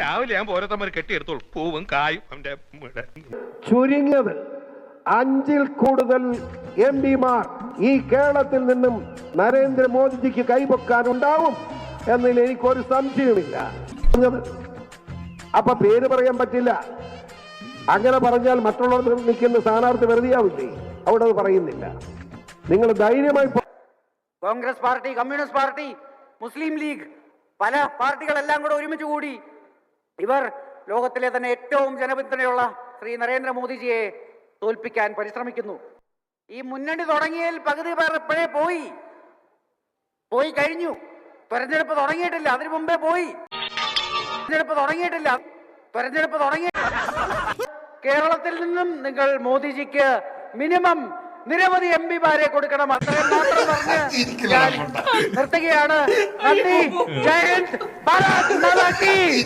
രാവിലെ ഞാൻ ഓരോരുത്തന്മാർ കെട്ടിയെടുത്തോളൂ പൂവും കായും അവന്റെ ചുരുങ്ങിയത് 5-ൽ കൂടുതൽ MP-മാർ ഈ കേരളത്തിൽ നിന്നും നരേന്ദ്രമോദിജിക്ക് കൈപൊക്കാനുണ്ടാവും എന്നതിൽ എനിക്കൊരു സംശയമില്ല. അപ്പൊ പേര് പറയാൻ പറ്റില്ല. അങ്ങനെ പറഞ്ഞാൽ മറ്റുള്ളവർ നിൽക്കുന്ന സ്ഥാനാർത്ഥി വെറുതെയാവില്ലേ? അവിടെ അത് പറയുന്നില്ല. നിങ്ങൾ ധൈര്യമായി കോൺഗ്രസ് പാർട്ടി, കമ്മ്യൂണിസ്റ്റ് പാർട്ടി, മുസ്ലിം ലീഗ്, പല പാർട്ടികളെല്ലാം കൂടെ ഒരുമിച്ച് കൂടി ഇവർ ലോകത്തിലെ തന്നെ ഏറ്റവും ജനപിന്തുണയുള്ള ശ്രീ നരേന്ദ്രമോദിജിയെ തോൽപ്പിക്കാൻ പരിശ്രമിക്കുന്നു. ഈ മുന്നണി തുടങ്ങിയതിൽ പകുതി പേർ ഇപ്പോഴേ പോയി കഴിഞ്ഞു. തെരഞ്ഞെടുപ്പ് തുടങ്ങിയിട്ടില്ല, അതിനു മുമ്പേ പോയി. തെരഞ്ഞെടുപ്പ് തുടങ്ങി. കേരളത്തിൽ നിന്നും നിങ്ങൾ മോദിജിക്ക് മിനിമം നിരവധി MP-മാരെ കൊടുക്കണം. അത്രയും മാത്രം പറഞ്ഞ് ഞാൻ നിർത്തുകയാണ്. നന്ദി. ജയ് ഹിന്ദ്. ഭാരത് മാതാ കി